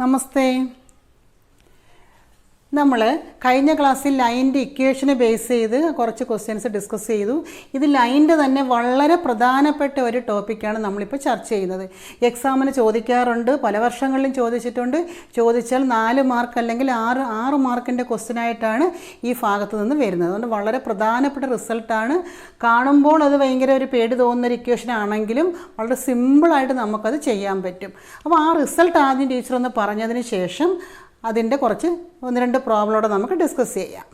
നമസ്തേ. നമ്മൾ കഴിഞ്ഞ ക്ലാസ്സിൽ ലൈനിൻ്റെ ഇക്വേഷനെ ബേസ് ചെയ്ത് കുറച്ച് ക്വസ്റ്റ്യൻസ് ഡിസ്കസ് ചെയ്തു. ഇത് ലൈനിൻ്റെ തന്നെ വളരെ പ്രധാനപ്പെട്ട ഒരു ടോപ്പിക്കാണ് നമ്മളിപ്പോൾ ചർച്ച ചെയ്യുന്നത്. എക്സാമിന് ചോദിക്കാറുണ്ട്, പല വർഷങ്ങളിലും ചോദിച്ചിട്ടുണ്ട്. ചോദിച്ചാൽ 4 മാർക്ക് അല്ലെങ്കിൽ 6 മാർക്കിൻ്റെ ക്വസ്റ്റ്യനായിട്ടാണ് ഈ ഭാഗത്ത് നിന്ന് വരുന്നത്. അതുകൊണ്ട് വളരെ പ്രധാനപ്പെട്ട റിസൾട്ടാണ്. കാണുമ്പോൾ അത് ഭയങ്കര ഒരു പേടി തോന്നുന്നൊരു ഇക്വേഷൻ ആണെങ്കിലും വളരെ സിമ്പിളായിട്ട് നമുക്കത് ചെയ്യാൻ പറ്റും. അപ്പോൾ ആ റിസൾട്ട് ആദ്യം ടീച്ചർ ഒന്ന് പറഞ്ഞതിന് ശേഷം അതിൻ്റെ കുറച്ച് 1-2 പ്രോബ്ലമോടെ നമുക്ക് ഡിസ്കസ് ചെയ്യാം.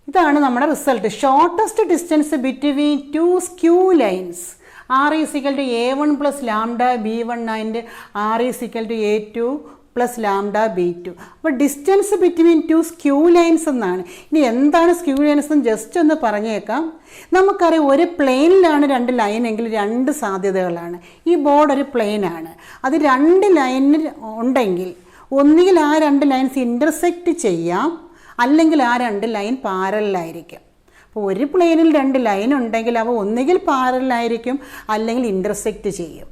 ഇതാണ് നമ്മുടെ result. Shortest distance between 2 skew lines r = a1 + λ b1 and r = a2 + λ b2. അപ്പോൾ ഡിസ്റ്റൻസ് ബിറ്റ്വീൻ 2 സ്ക്യൂ ലൈൻസ് എന്നാണ്. ഇനി എന്താണ് സ്ക്യൂ ലൈൻസ് എന്ന് ജസ്റ്റ് ഒന്ന് പറഞ്ഞേക്കാം. നമുക്കറിയാം, ഒരു പ്ലെയിനിലാണ് 2 ലൈനെങ്കിൽ 2 സാധ്യതകളാണ്. ഈ ബോർഡ് ഒരു പ്ലെയിനാണ്. അത് 2 ലൈനിൽ ഉണ്ടെങ്കിൽ ഒന്നുകിൽ ആ 2 ലൈൻസ് ഇൻ്റർസെക്റ്റ് ചെയ്യാം, അല്ലെങ്കിൽ ആ 2 ലൈൻ പാരലായിരിക്കും. അപ്പോൾ ഒരു പ്ലെയിനിൽ 2 ലൈൻ ഉണ്ടെങ്കിൽ അവ ഒന്നുകിൽ പാരലായിരിക്കും, അല്ലെങ്കിൽ ഇൻ്റർസെക്റ്റ് ചെയ്യും.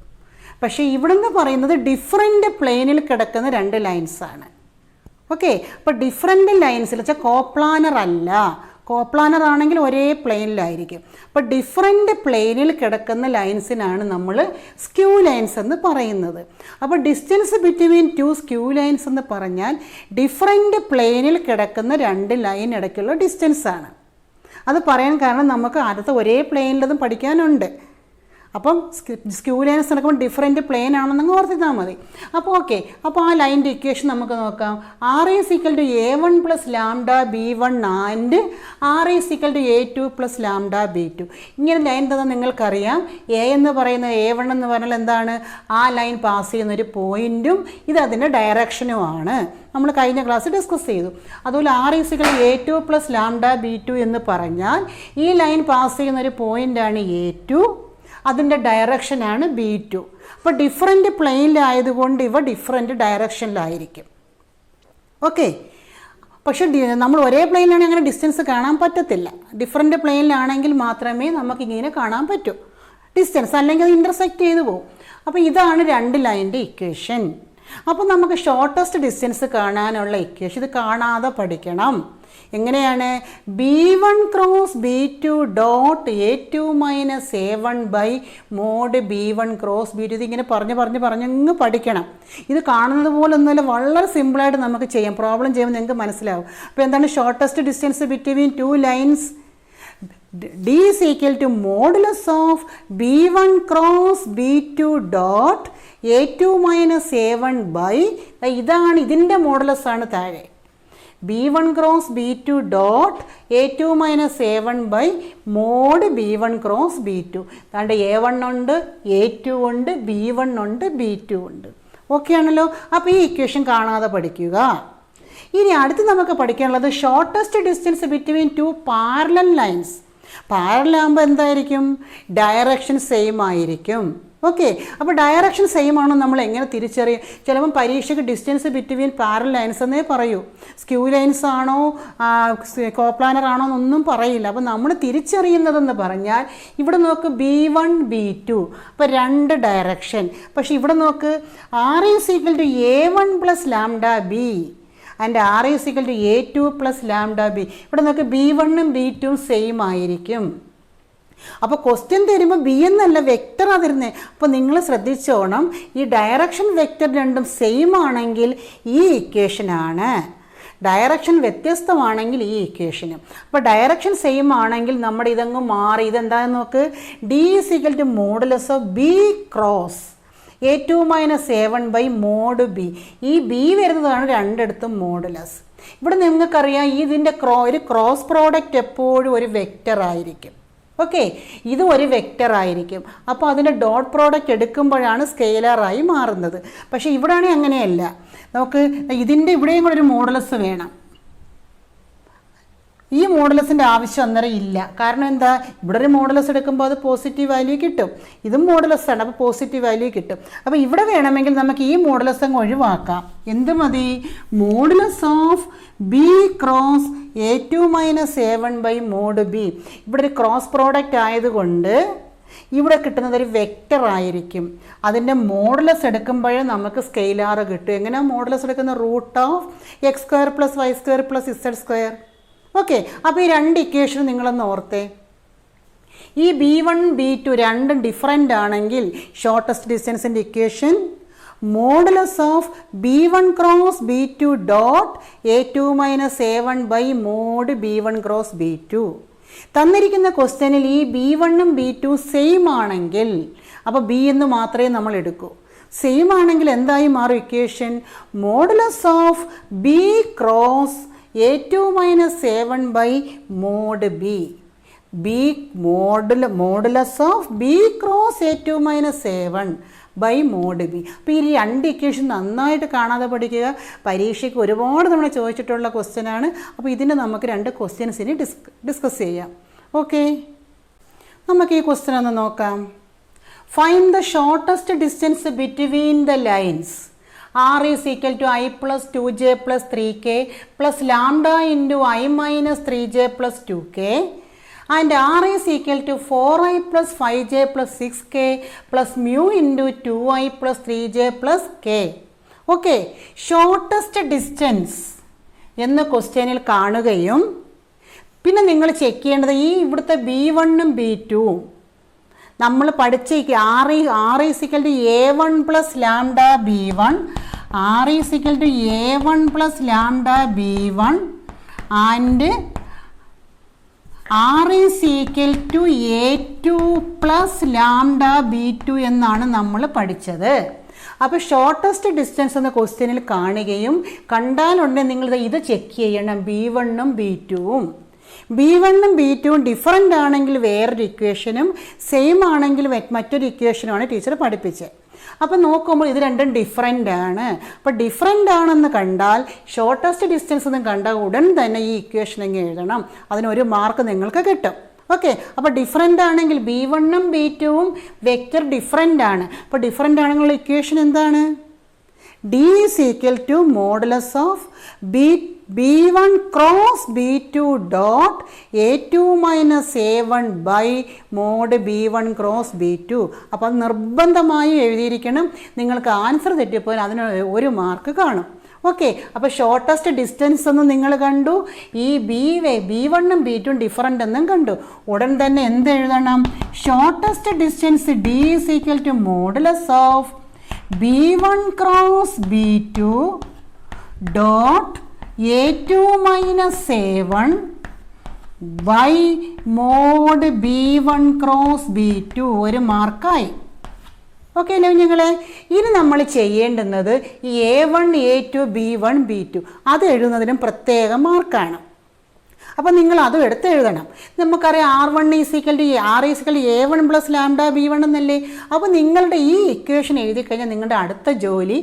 പക്ഷേ ഇവിടുന്ന് പറയുന്നത് ഡിഫറെൻ്റ് പ്ലെയിനിൽ കിടക്കുന്ന 2 ലൈൻസാണ്. ഓക്കെ, അപ്പോൾ ഡിഫറെൻ്റ് ലൈൻസിൽ വെച്ചാൽ കോപ്ലാനർ അല്ല. കോപ്ലാനർ ആണെങ്കിൽ ഒരേ പ്ലെയിനിലായിരിക്കും. അപ്പോൾ ഡിഫറെൻ്റ് പ്ലെയിനിൽ കിടക്കുന്ന ലൈൻസിനാണ് നമ്മൾ സ്ക്യൂ ലൈൻസ് എന്ന് പറയുന്നത്. അപ്പോൾ ഡിസ്റ്റൻസ് ബിറ്റ്വീൻ 2 സ്ക്യൂ ലൈൻസ് എന്ന് പറഞ്ഞാൽ ഡിഫറെൻ്റ് പ്ലെയിനിൽ കിടക്കുന്ന 2 ലൈൻ ഇടയ്ക്കുള്ള ഡിസ്റ്റൻസാണ്. അത് പറയാൻ കാരണം നമുക്ക് അടുത്ത ഒരേ പ്ലെയിനിലതും പഠിക്കാനുണ്ട്. അപ്പം സ്ക്യൂ ലൈൻസ് നടക്കുമ്പോൾ ഡിഫറെൻറ്റ് പ്ലെയിൻ ആണെന്നങ്ങ് ഓർത്തിട്ടാൽ മതി. അപ്പോൾ ഓക്കെ, അപ്പോൾ ആ ലൈനിൻ്റെ ഇക്വേഷൻ നമുക്ക് നോക്കാം. r = a1 + λ b1 and r = a2 + λ b2. ഇങ്ങനെ ലൈൻ തന്നെ നിങ്ങൾക്കറിയാം. എ എന്ന് പറയുന്നത് a1 എന്ന് പറഞ്ഞാൽ എന്താണ്? ആ ലൈൻ പാസ് ചെയ്യുന്നൊരു പോയിൻറ്റും ഇത് അതിൻ്റെ ഡയറക്ഷനുമാണ്. നമ്മൾ കഴിഞ്ഞ ക്ലാസ് ഡിസ്കസ് ചെയ്തു. അതുപോലെ r = a2 + λ b2 എന്ന് പറഞ്ഞാൽ ഈ ലൈൻ പാസ് ചെയ്യുന്നൊരു പോയിൻ്റാണ് a2, അതിൻ്റെ ഡയറക്ഷനാണ് b2. അപ്പോൾ ഡിഫറെൻ്റ് പ്ലെയിനിലായതുകൊണ്ട് ഇവ ഡിഫറെൻ്റ് ഡയറക്ഷനിലായിരിക്കും. ഓക്കെ, പക്ഷേ നമ്മൾ ഒരേ പ്ലെയിനിലാണെങ്കിൽ അങ്ങനെ ഡിസ്റ്റൻസ് കാണാൻ പറ്റത്തില്ല. ഡിഫറെൻ്റ് പ്ലെയിനിലാണെങ്കിൽ മാത്രമേ നമുക്കിങ്ങനെ കാണാൻ പറ്റൂ ഡിസ്റ്റൻസ്, അല്ലെങ്കിൽ അത് ഇൻ്റർസെക്റ്റ് ചെയ്തു പോകും. അപ്പോൾ ഇതാണ് 2 ലൈനിൻ്റെ ഇക്വേഷൻ. അപ്പോൾ നമുക്ക് ഷോർട്ടസ്റ്റ് ഡിസ്റ്റൻസ് കാണാനുള്ള ഇക്വേഷൻ ഇത് കാണാതെ പഠിക്കണം. എങ്ങനെയാണ്? b1 × b2 dot a2 - a1 mod b1 × b2. ഇതിങ്ങനെ പറഞ്ഞ് പഠിക്കണം. ഇത് കാണുന്നത് പോലെ ഒന്നുമല്ല, വളരെ സിമ്പിളായിട്ട് നമുക്ക് ചെയ്യാം. പ്രോബ്ലം ചെയ്യുമ്പോൾ നിങ്ങൾക്ക് മനസ്സിലാവും. അപ്പോൾ എന്താണ് shortest distance between 2 lines? d = modulus of b1 × b2 dot a2 - a1 ഇതാണ് ഇതിൻ്റെ മോഡുലസ് ആണ് താഴെ. b1 × b2 dot a2 - a1 mod b1 × b2. അതാണ്ട് a1 ഉണ്ട്, a2 ഉണ്ട്, b1 ഉണ്ട്, b2 ഉണ്ട്. ഓക്കെ ആണല്ലോ. അപ്പോൾ ഈ ഇക്വേഷൻ കാണാതെ പഠിക്കുക. ഇനി അടുത്ത് നമുക്ക് പഠിക്കാനുള്ളത് shortest distance between 2 parallel lines. പാരലാകുമ്പോൾ എന്തായിരിക്കും? ഡയറക്ഷൻ സെയിം ആയിരിക്കും. ഓക്കെ, അപ്പോൾ ഡയറക്ഷൻ സെയിം ആണോ നമ്മൾ എങ്ങനെ തിരിച്ചറിയും? ചിലപ്പം പരീക്ഷയ്ക്ക് ഡിസ്റ്റൻസ് ബിറ്റ്വീൻ പാരലൽ ലൈൻസ് എന്നേ പറയൂ. സ്ക്യൂ ലൈൻസ് ആണോ കോപ്ലാനർ ആണോ എന്നൊന്നും പറയില്ല. അപ്പോൾ നമ്മൾ തിരിച്ചറിയുന്നതെന്ന് പറഞ്ഞാൽ ഇവിടെ നോക്ക് b1 b2, അപ്പോൾ 2 ഡയറക്ഷൻ. പക്ഷേ ഇവിടെ നോക്ക് r = a1 + λ b and r = a2 + λ b. ഇവിടെ നോക്ക് b1 ഉം b2 ഉം സെയിം ആയിരിക്കും. അപ്പോൾ ക്വസ്റ്റ്യൻ തരുമ്പോൾ ബി എന്നല്ല വെക്ടറാണ് തരുന്നത്. അപ്പോൾ നിങ്ങൾ ശ്രദ്ധിച്ചോണം, ഈ ഡയറക്ഷൻ വെക്ടർ രണ്ടും സെയിം ആണെങ്കിൽ ഈ ഇക്വേഷനാണ്. ഡയറക്ഷൻ വ്യത്യസ്തമാണെങ്കിൽ ഈ ഇക്വേഷനും. അപ്പോൾ ഡയറക്ഷൻ സെയിം ആണെങ്കിൽ നമ്മുടെ ഇതങ്ങ് മാറി. ഇതെന്താണെന്ന് നോക്ക്. d = modulus of b × a2 - a1 mod b. ഈ b വരുന്നതാണ് രണ്ടിടത്തും മോഡുലസ്. ഇവിടെ നിങ്ങൾക്കറിയാം, ഇതിൻ്റെ ഒരു ക്രോസ് പ്രോഡക്റ്റ് എപ്പോഴും ഒരു വെക്ടർ ആയിരിക്കും. ഓക്കെ, ഇത് ഒരു വെക്ടർ ആയിരിക്കും. അപ്പോൾ അതിൻ്റെ ഡോട്ട് പ്രോഡക്റ്റ് എടുക്കുമ്പോഴാണ് സ്കെയിലറായി മാറുന്നത്. പക്ഷേ ഇവിടെയാണെങ്കിൽ അങ്ങനെയല്ല. നമുക്ക് ഇതിൻ്റെ ഇവിടെയും കൂടെ ഒരു മോഡുലസ് വേണം. ഈ മോഡുലസിൻ്റെ ആവശ്യം അന്നേരം ഇല്ല. കാരണം എന്താ? ഇവിടെ ഒരു മോഡുലസ് എടുക്കുമ്പോൾ അത് പോസിറ്റീവ് വാല്യൂ കിട്ടും. ഇതും മോഡുലസ് ആണ്, അപ്പോൾ പോസിറ്റീവ് വാല്യൂ കിട്ടും. അപ്പോൾ ഇവിടെ വേണമെങ്കിൽ നമുക്ക് ഈ മോഡുലസ് അങ്ങ് ഒഴിവാക്കാം. എന്ത് മതി? Modulus of b × a2 - a1 mod b. ഇവിടെ ഒരു ക്രോസ് പ്രോഡക്റ്റ് ആയതുകൊണ്ട് ഇവിടെ കിട്ടുന്നത് ഒരു വെക്റ്റർ ആയിരിക്കും. അതിൻ്റെ മോഡുലസ് എടുക്കുമ്പോഴേ നമുക്ക് സ്കെയിലാർ കിട്ടും. എങ്ങനെയാണ് മോഡുലസ് എടുക്കുന്നത്? Root of X square plus Y square plus Z square. Okay, അപ്പോൾ ഈ രണ്ട് ഇക്വേഷൻ നിങ്ങളൊന്ന് ഓർത്തേ. ഈ B1 B2 രണ്ടും ഡിഫറൻ്റ് ആണെങ്കിൽ ഷോർട്ടസ്റ്റ് ഡിസ്റ്റൻസിൻ്റെ equation modulus of B1 cross B2 dot A2 minus A1 by mod B1 cross B2. തന്നിരിക്കുന്ന ക്വസ്റ്റ്യനിൽ ഈ B1ഉം B2 സെയിം ആണെങ്കിൽ അപ്പോൾ B എന്ന് മാത്രമേ നമ്മൾ എടുക്കൂ. സെയിം ആണെങ്കിൽ എന്തായി മാറും equation? Modulus of B cross A2 minus A1 by mod B. Modulus of B cross A2 minus A1 by mod B. അപ്പോൾ ഈ രണ്ട് ഇക്വേഷൻ നന്നായിട്ട് കാണാതെ പഠിക്കുക. പരീക്ഷയ്ക്ക് ഒരുപാട് തവണ ചോദിച്ചിട്ടുള്ള ക്വസ്റ്റ്യനാണ്. അപ്പോൾ ഇതിന് നമുക്ക് രണ്ട് ക്വസ്റ്റ്യൻസിന് ഡിസ്കസ് ചെയ്യാം. ഓക്കെ, നമുക്ക് ഈ ക്വസ്റ്റ്യൻ ഒന്ന് നോക്കാം. Find the shortest distance between the lines R is equal to I plus 2j plus 3k plus lambda into I minus 3j plus 2k and R is equal to 4i plus 5j plus 6k plus mu into 2i plus 3j plus k. Okay, shortest distance എന്ന ക്വസ്റ്റ്യനിൽ കാണുകയും പിന്നെ നിങ്ങൾ check ചെയ്യേണ്ടത് ഈ ഇവിടുത്തെ B1ഉം B2ഉം നമ്മൾ പഠിച്ച R is equal to A1 plus lambda B1, R is equal to A1 plus lambda B1 and R is equal to A2 plus lambda B2 എന്നാണ് നമ്മൾ പഠിച്ചത്. അപ്പോൾ ഷോർട്ടസ്റ്റ് ഡിസ്റ്റൻസ് എന്ന ക്വസ്റ്റ്യനിൽ കാണുകയും കണ്ടാലുണ്ടെങ്കിൽ നിങ്ങൾ ഇത് ചെക്ക് ചെയ്യണം. B1ഉം B2ഉം B1ഉം B2ഉം ഡിഫറൻ്റ് ആണെങ്കിൽ വേറൊരു ഇക്വേഷനും സെയിം ആണെങ്കിൽ മറ്റൊരു ഇക്വേഷനുമാണ് ടീച്ചർ പഠിപ്പിച്ചത്. അപ്പോൾ നോക്കുമ്പോൾ ഇത് രണ്ടും ഡിഫറൻ്റ് ആണ്. അപ്പോൾ ഡിഫറൻ്റ് ആണെന്ന് കണ്ടാൽ ഷോർട്ടസ്റ്റ് ഡിസ്റ്റൻസ് എന്ന് കണ്ടാൽ ഉടൻ തന്നെ ഈ ഇക്വേഷൻ എങ്ങനെ എഴുതണം, അതിനൊരു മാർക്ക് നിങ്ങൾക്ക് കിട്ടും. ഓക്കെ, അപ്പോൾ ഡിഫറൻ്റ് ആണെങ്കിൽ B1ഉം B2ഉം വെക്റ്റർ ഡിഫറൻ്റ് ആണ്. അപ്പോൾ ഡിഫറൻ്റ് ആണെങ്കിലുള്ള ഇക്വേഷൻ എന്താണ്? D is equal to modulus of B1 cross B2 dot A2 minus A1 by mod B1 cross B2. അപ്പോൾ അത് നിർബന്ധമായി എഴുതിയിരിക്കണം. നിങ്ങൾക്ക് ആൻസർ തെറ്റിപ്പോയാൽ അതിന് ഒരു മാർക്ക് കാണും. ഓക്കെ, അപ്പോൾ ഷോർട്ടസ്റ്റ് ഡിസ്റ്റൻസ് എന്ന് നിങ്ങൾ കണ്ടു, ഈ B1ഉം B2ഉം ഡിഫറൻ്റ് എന്നും കണ്ടു. ഉടൻ തന്നെ എന്ത് എഴുതണം? Shortest distance D is equal to modulus of B1 cross B2 dot A2 minus A1 by mod B1 cross B2. ഒരു മാർക്കായി. ഓക്കെ അല്ലേ കുഞ്ഞുങ്ങളെ? ഇനി നമ്മൾ ചെയ്യേണ്ടുന്നത് ഈ A1 A2 B1 B2 അത് എഴുതുന്നതിനും പ്രത്യേക മാർക്കാണ്. അപ്പോൾ നിങ്ങൾ അതും എടുത്ത് എഴുതണം. നമുക്കറിയാം R1 is equal to A1 plus lambda B1 എന്നല്ലേ. അപ്പോൾ നിങ്ങളുടെ ഈ ഇക്വേഷൻ എഴുതി കഴിഞ്ഞാൽ നിങ്ങളുടെ അടുത്ത ജോലി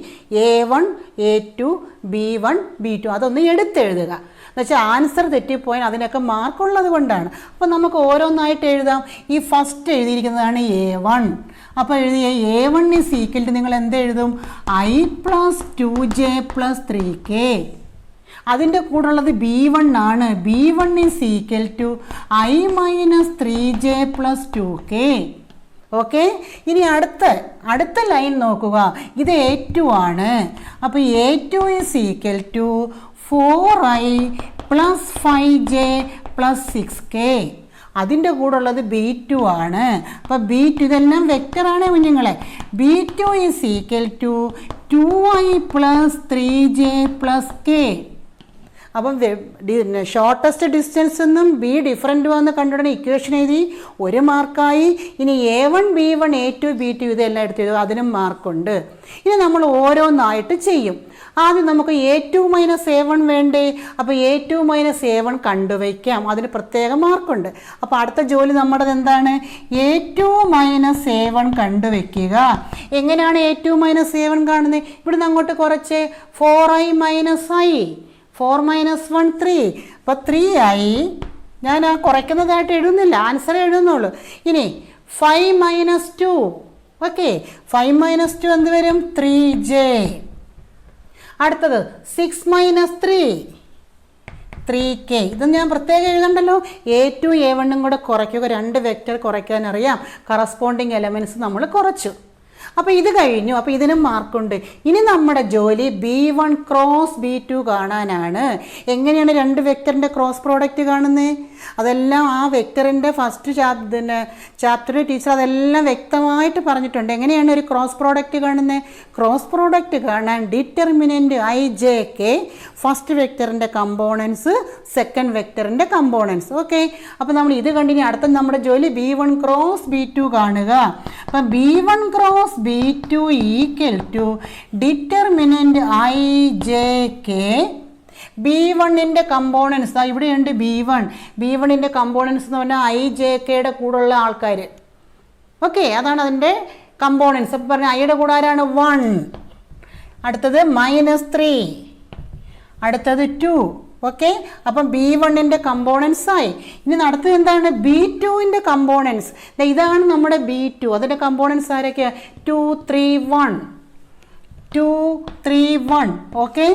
A1 A2 B1 B2 അതൊന്ന് എടുത്തെഴുതുക. എന്നുവെച്ചാൽ ആൻസർ തെറ്റിപ്പോയാൽ അതിനൊക്കെ മാർക്കുള്ളത് കൊണ്ടാണ്. അപ്പോൾ നമുക്ക് ഓരോന്നായിട്ട് എഴുതാം. ഈ ഫസ്റ്റ് എഴുതിയിരിക്കുന്നതാണ് A1. അപ്പോൾ എഴുതിയ A1 is equal to നിങ്ങൾ എന്തെഴുതും? I plus 2j plus 3k. അതിൻ്റെ കൂടുള്ളത് B1 ആണ്. B1 is equal to I minus 3j plus 2k. Okay, ഇനി അടുത്ത ലൈൻ നോക്കുക. ഇത് A2 ആണ്. അപ്പോൾ A2 is equal to 4i plus 5j plus 6k. അതിൻ്റെ കൂടുള്ളത് B2 ആണ്. അപ്പോൾ B2 ഇതെല്ലാം വെക്റ്ററാണ് കുഞ്ഞുങ്ങളെ. B2 is equal to 2i plus 3j plus k. അപ്പം ഷോർട്ടസ്റ്റ് ഡിസ്റ്റൻസ് എന്നും B ഡിഫറൻറ്റ് വന്ന് കണ്ടുടനെ ഇക്വേഷൻ എഴുതി, ഒരു മാർക്കായി. ഇനി A1 B1 A2 B2 ഇതെല്ലാം എടുത്ത് എഴുതും, അതിനും മാർക്കുണ്ട്. ഇനി നമ്മൾ ഓരോന്നായിട്ട് ചെയ്യും. ആദ്യം നമുക്ക് A2 മൈനസ് A1 വേണ്ടേ? അപ്പോൾ A2 മൈനസ് A1 കണ്ടുവയ്ക്കാം, അതിന് പ്രത്യേക മാർക്കുണ്ട്. അപ്പോൾ അടുത്ത ജോലി നമ്മുടേത് എന്താണ്? A2 minus A1 കണ്ടുവയ്ക്കുക. എങ്ങനെയാണ് A2 മൈനസ് A1 കാണുന്നത്? ഇവിടുന്ന് അങ്ങോട്ട് കുറച്ച് 4i മൈനസ് i, 4 minus 1 3. അപ്പോൾ 3i ഞാൻ ആ കുറയ്ക്കുന്നതായിട്ട് എഴുതുന്നില്ല, ആൻസർ എഴുതുന്നുള്ളൂ. ഇനി 5 minus 2. ഓക്കെ, 5 minus 2 എന്ത് വരും? 3j. അടുത്തത് 6 minus 3. 3k. ഇത് ഞാൻ പ്രത്യേകം എഴുതണ്ടല്ലോ. A2 A1 കൂടെ കുറയ്ക്കുക, 2 വെക്റ്റർ കുറയ്ക്കാൻ അറിയാം. കറസ്പോണ്ടിങ് എലമെൻറ്റ്സ് നമ്മൾ കുറച്ചു. അപ്പോൾ ഇത് കഴിഞ്ഞു. അപ്പോൾ ഇതിനും മാർക്കുണ്ട്. ഇനി നമ്മുടെ ജോലി B1 ക്രോസ് B2 കാണാനാണ്. എങ്ങനെയാണ് 2 വെക്റ്ററിൻ്റെ ക്രോസ് പ്രോഡക്റ്റ് കാണുന്നത്? അതെല്ലാം ആ വെക്റ്ററിൻ്റെ ഫസ്റ്റ് ചാപ്റ്ററിൽ ടീച്ചർ അതെല്ലാം വ്യക്തമായിട്ട് പറഞ്ഞിട്ടുണ്ട്. എങ്ങനെയാണ് ഒരു ക്രോസ് പ്രോഡക്റ്റ് കാണുന്നത്? ക്രോസ് പ്രോഡക്റ്റ് കാണാൻ ഡിറ്റർമിനൻറ്റ് IJK, ഫസ്റ്റ് വെക്റ്ററിൻ്റെ കമ്പോണൻസ്, സെക്കൻഡ് വെക്റ്ററിൻ്റെ കമ്പോണൻസ്. ഓക്കെ, അപ്പോൾ നമ്മൾ ഇത് കണ്ടിനി അടുത്ത നമ്മുടെ ജോലി B1 ക്രോസ് B2 കാണുക. അപ്പം B1 cross B2 equal to determinant IJK. B1ൻ്റെ കമ്പോണൻസ് ഇവിടെയുണ്ട്. B1ൻ്റെ കമ്പോണൻസ് എന്ന് പറഞ്ഞാൽ IJKയുടെ കൂടെയുള്ള ആൾക്കാർ. ഓക്കെ, അതാണ് അതിൻ്റെ കമ്പോണൻസ്. അപ്പോൾ പറഞ്ഞാൽ ഐയുടെ കൂടെ ആരാണ്? 1. അടുത്തത് -3, അടുത്തത് 2. ഓക്കെ, അപ്പം B1ൻ്റെ കമ്പോണൻസ് ആയി. ഇനി അടുത്തത് എന്താണ്? B2ൻ്റെ കമ്പോണൻസ്. ഇതാണ് നമ്മുടെ B2. അതിൻ്റെ കമ്പോണൻസ് ആരൊക്കെയാണ്? 2 3 1 2 3 1. ഓക്കെ,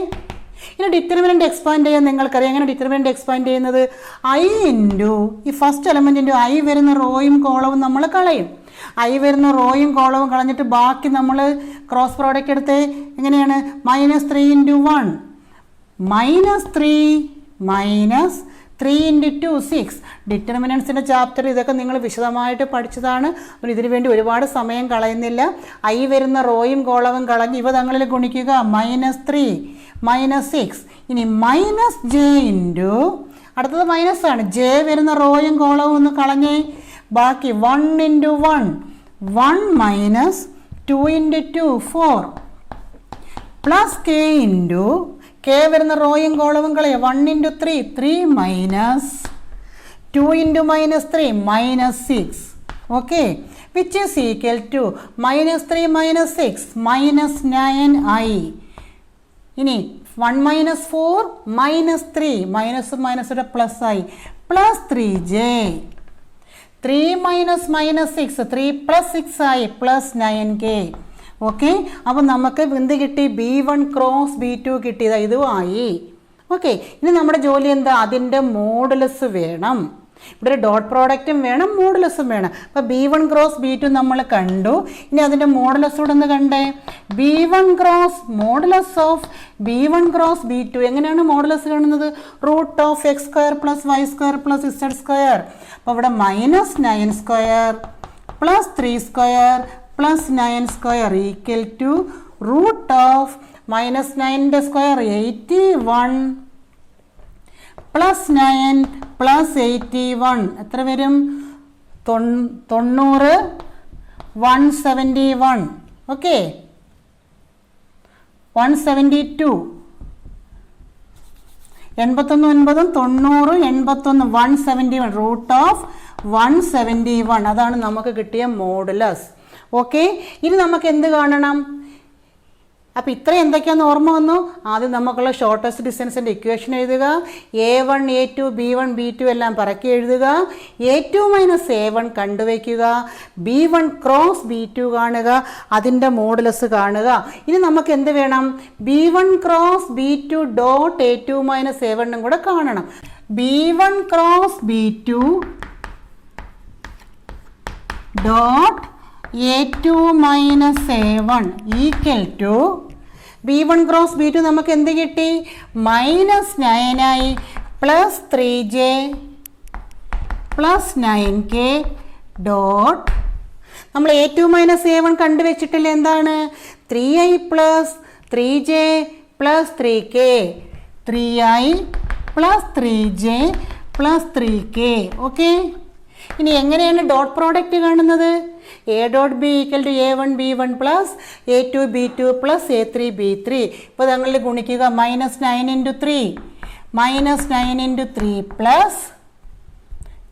ഇനി ഡിറ്റർമിനൻ്റ് എക്സ്പാൻഡ് ചെയ്യാൻ നിങ്ങൾക്കറിയാം. എങ്ങനെ ഡിറ്റർമിനൻ്റ് എക്സ്പാൻഡ് ചെയ്യുന്നത്? I ഇൻറ്റു ഈ ഫസ്റ്റ് എലമെൻറ്റ് ഇൻറ്റു I വരുന്ന റോയും കോളവും നമ്മൾ കളയും. I വരുന്ന റോയും കോളവും കളഞ്ഞിട്ട് ബാക്കി നമ്മൾ ക്രോസ് പ്രോഡക്റ്റ് എടുത്ത് എങ്ങനെയാണ്? -3 ഇൻറ്റു 1 -3 -3 ഇൻറ്റു 2 6. ഡിറ്റർമിനൻസിൻ്റെ ചാപ്റ്റർ ഇതൊക്കെ നിങ്ങൾ വിശദമായിട്ട് പഠിച്ചതാണ്. അപ്പോൾ ഇതിനു വേണ്ടി ഒരുപാട് സമയം കളയുന്നില്ല. I വരുന്ന റോയും കോളവും കളഞ്ഞ് ഇവ തങ്ങളിൽ ഗുണിക്കുക. -3 -6. ഇനി -j ഇൻറ്റു അടുത്തത് മൈനസ് ആണ്. j വരുന്ന റോയും കോളവും ഒന്ന് കളഞ്ഞേ. ബാക്കി 1 into 1 1 -2 into 2 4 plus k into k വരുന്ന റോയും കോളവും കളയുക. 1 into 3 3 -2 into -3 -6. Okay, which is equal to -3 -6 -9i. ഇനി 1 -4 -3 മൈനസ് പ്ലസ് ആയി പ്ലസ് 3j. 3 -6 3 + 6 ആയി പ്ലസ് 9k. ഓക്കെ, അപ്പോൾ നമുക്ക് എന്ത് കിട്ടി? B1 ക്രോസ് B2 കിട്ടിയത് ഇതുമായി. ഓക്കെ, ഇനി നമ്മുടെ ജോലി എന്താ? അതിൻ്റെ മോഡുലസ് വേണം. ഇവിടെ ഒരു ഡോട്ട് പ്രോഡക്റ്റും വേണം, മോഡുലസും വേണം. അപ്പോൾ B1 ക്രോസ് B2 നമ്മൾ കണ്ടു. ഇനി അതിൻ്റെ മോഡുലസ് കൂടെ ഒന്ന് കണ്ടേ. B1 cross modulus of B1 cross B2. എങ്ങനെയാണ് മോഡുലസ് കാണുന്നത്? √(x² + y² + z². അപ്പോൾ ഇവിടെ -9² + 3² + 9² ഈക്വൽ ടു √(-9ൻ്റെ സ്ക്വയർ 81 + 9 + 81 എത്ര വരും? 90 171. ഓക്കെ, 172 81 9 90 81 171 √(171). അതാണ് നമുക്ക് കിട്ടിയ മോഡുലസ്. ഓക്കെ, ഇനി നമുക്ക് എന്ത് കാണണം? അപ്പോൾ ഇത്രയും എന്തൊക്കെയാണെന്ന് ഓർമ്മ വന്നു? ആദ്യം നമുക്കുള്ള ഷോർട്ടസ്റ്റ് ഡിസ്റ്റൻസിൻ്റെ ഇക്വേഷൻ എഴുതുക. A1 A2 B1 B2 എല്ലാം പറക്കി എഴുതുക. A2 - A1 കണ്ടുവയ്ക്കുക. B1 cross B2 കാണുക. അതിൻ്റെ മോഡുലസ് കാണുക. ഇനി നമുക്ക് എന്ത് വേണം? B1 cross B2 dot A2 - A1 കൂടെ കാണണം. B1 cross B2 dot A2 - A1 equal to B1 cross B2 നമുക്ക് എന്ത് കിട്ടി? -9i plus 3j plus 9k dot നമ്മൾ A2 - A1 കണ്ടുവച്ചിട്ടില്ല. എന്താണ്? 3i plus 3j plus 3k 3i plus 3j plus 3k. Okay, ഇനി എങ്ങനെയാണ് ഡോട്ട് പ്രോഡക്റ്റ് കാണുന്നത്? A dot B equal to A1 B1 plus A2 B2 plus A3 B3. ഇപ്പോൾ തങ്ങളിൽ ഗുണിക്കുക. -9 into 3 -9 into 3 plus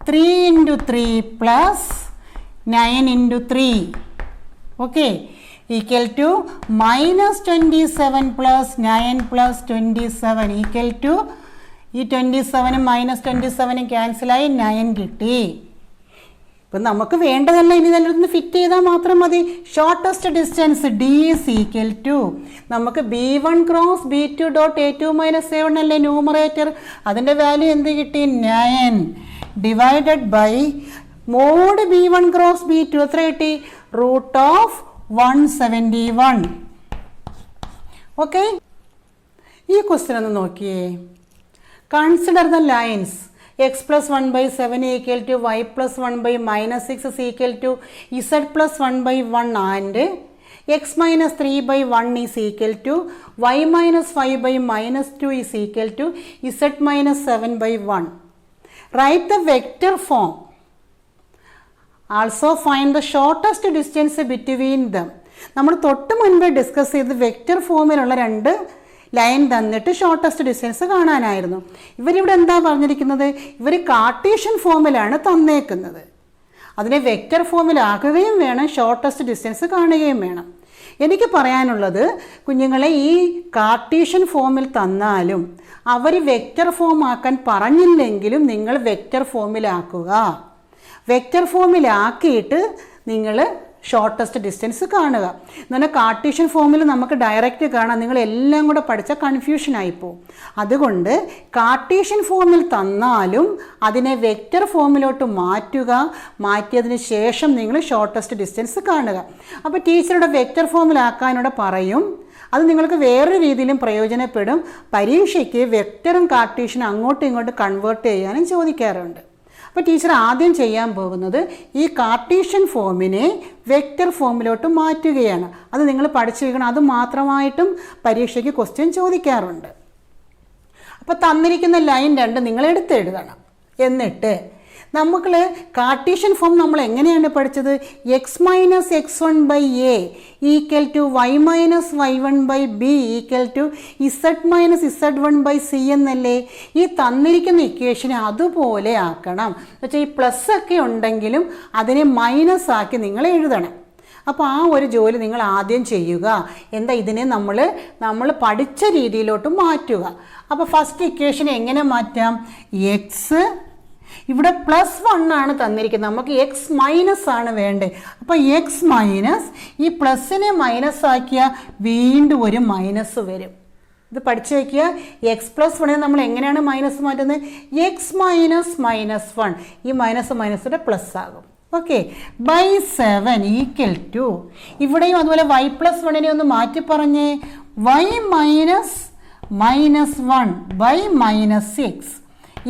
3 into 3 plus 9 into 3. Okay, equal to -27 plus 9 plus 27 equal to ഈ 27 -27 ക്യാൻസലായി 9 കിട്ടി. ഇപ്പം നമുക്ക് വേണ്ടതല്ല, ഇനി നല്ലൊന്ന് ഫിറ്റ് ചെയ്താൽ മാത്രം മതി. Shortest distance D is equal to നമുക്ക് B1 cross B2 dot A2 minus A1 അല്ലേ ന്യൂമറേറ്റർ. അതിൻ്റെ വാല്യൂ എന്ത് കിട്ടി? 9 divided by mod B1 cross B2 എത്ര കിട്ടി? Root of 171. ഓക്കെ, ഈ ക്വസ്റ്റ്യൻ ഒന്ന് നോക്കിയേ. Consider the lines x plus 1 by 7 equal to y plus 1 by minus 6 is equal to z plus 1 by 1 and x minus 3 by 1 is equal to y minus 5 by minus 2 is equal to z minus 7 by 1. Write the vector form. Also find the shortest distance between them. നമ്മൾ തൊട്ട് മുൻപ് discuss ചെയ്ത് vector ഫോമിലുള്ള രണ്ട് line തന്നിട്ട് shortest distance കാണാനായിരുന്നു. ഇവരിവിടെ എന്താ പറഞ്ഞിരിക്കുന്നത്? ഇവർ കാർട്ടീഷ്യൻ ഫോമിലാണ് തന്നേക്കുന്നത്. അതിനെ വെക്റ്റർ ഫോമിലാക്കുകയും വേണം, ഷോർട്ടസ്റ്റ് ഡിസ്റ്റൻസ് കാണുകയും വേണം. എനിക്ക് പറയാനുള്ളത്, കുഞ്ഞുങ്ങളെ ഈ കാർട്ടീഷ്യൻ ഫോമിൽ തന്നാലും അവർ വെക്റ്റർ ഫോം ആക്കാൻ പറഞ്ഞില്ലെങ്കിലും നിങ്ങൾ വെക്റ്റർ ഫോമിലാക്കുക. വെക്റ്റർ ഫോമിലാക്കിയിട്ട് നിങ്ങൾ ഷോർട്ടസ്റ്റ് ഡിസ്റ്റൻസ് കാണുക. എന്നാൽ കാർട്ടീഷ്യൻ ഫോമിൽ നമുക്ക് ഡയറക്റ്റ് കാണാം, നിങ്ങളെല്ലാം കൂടെ പഠിച്ചാൽ കൺഫ്യൂഷനായിപ്പോവും. അതുകൊണ്ട് കാർട്ടീഷ്യൻ ഫോമിൽ തന്നാലും അതിനെ വെക്റ്റർ ഫോമിലോട്ട് മാറ്റുക. മാറ്റിയതിന് ശേഷം നിങ്ങൾ ഷോർട്ടസ്റ്റ് ഡിസ്റ്റൻസ് കാണുക. അപ്പോൾ ടീച്ചറുടെ വെക്റ്റർ ഫോമിലാക്കാനോടെ പറയും. അത് നിങ്ങൾക്ക് വേറൊരു രീതിയിലും പ്രയോജനപ്പെടും. പരീക്ഷയ്ക്ക് വെക്റ്ററും കാർട്ടീഷ്യനും അങ്ങോട്ടും ഇങ്ങോട്ടും കൺവേർട്ട് ചെയ്യാനും ചോദിക്കാറുണ്ട്. അപ്പോൾ ടീച്ചർ ആദ്യം ചെയ്യാൻ പോകുന്നത് ഈ കാർട്ടീഷ്യൻ ഫോമിനെ വെക്റ്റർ ഫോമിലോട്ട് മാറ്റുകയാണ്. അത് നിങ്ങൾ പഠിച്ചു വയ്ക്കണം. അത് മാത്രമായിട്ടും പരീക്ഷയ്ക്ക് ക്വസ്റ്റ്യൻ ചോദിക്കാറുണ്ട്. അപ്പോൾ തന്നിരിക്കുന്ന ലൈൻ 2 നിങ്ങൾ എടുത്തെഴുതണം. എന്നിട്ട് നമ്മൾ കാർട്ടീഷ്യൻ ഫോം നമ്മൾ എങ്ങനെയാണ് പഠിച്ചത്? x minus x1 by A equal to y minus y1 by B equal to z minus z1 by C എന്നല്ലേ? ഈ തന്നിരിക്കുന്ന ഇക്വേഷനെ അതുപോലെ ആക്കണം. എന്നുവെച്ചാൽ ഈ പ്ലസ് ഒക്കെ ഉണ്ടെങ്കിലും അതിനെ മൈനസ് ആക്കി നിങ്ങൾ എഴുതണം. അപ്പോൾ ആ ഒരു ജോലി നിങ്ങൾ ആദ്യം ചെയ്യുക. എന്താ, ഇതിനെ നമ്മൾ പഠിച്ച രീതിയിലോട്ട് മാറ്റുക. അപ്പോൾ ഫസ്റ്റ് ഇക്വേഷനെ എങ്ങനെ മാറ്റാം? എക്സ് ഇവിടെ +1 ആണ് തന്നിരിക്കുന്നത്, നമുക്ക് എക്സ് മൈനസ് ആണ് വേണ്ടത്. അപ്പോൾ എക്സ് മൈനസ് ഈ പ്ലസിനെ മൈനസ് ആക്കിയാൽ വീണ്ടും ഒരു മൈനസ് വരും. ഇത് പഠിച്ചു വയ്ക്കുക. x+1 നമ്മൾ എങ്ങനെയാണ് മൈനസ് മാറ്റുന്നത്? എക്സ് മൈനസ് -1, ഈ മൈനസ് പ്ലസ് ആകും. ഓക്കെ, ബൈ 7 ഈക്വൽ ടു ഇവിടെയും അതുപോലെ y+1 ഒന്ന് മാറ്റി പറഞ്ഞേ, y minus -1 by -6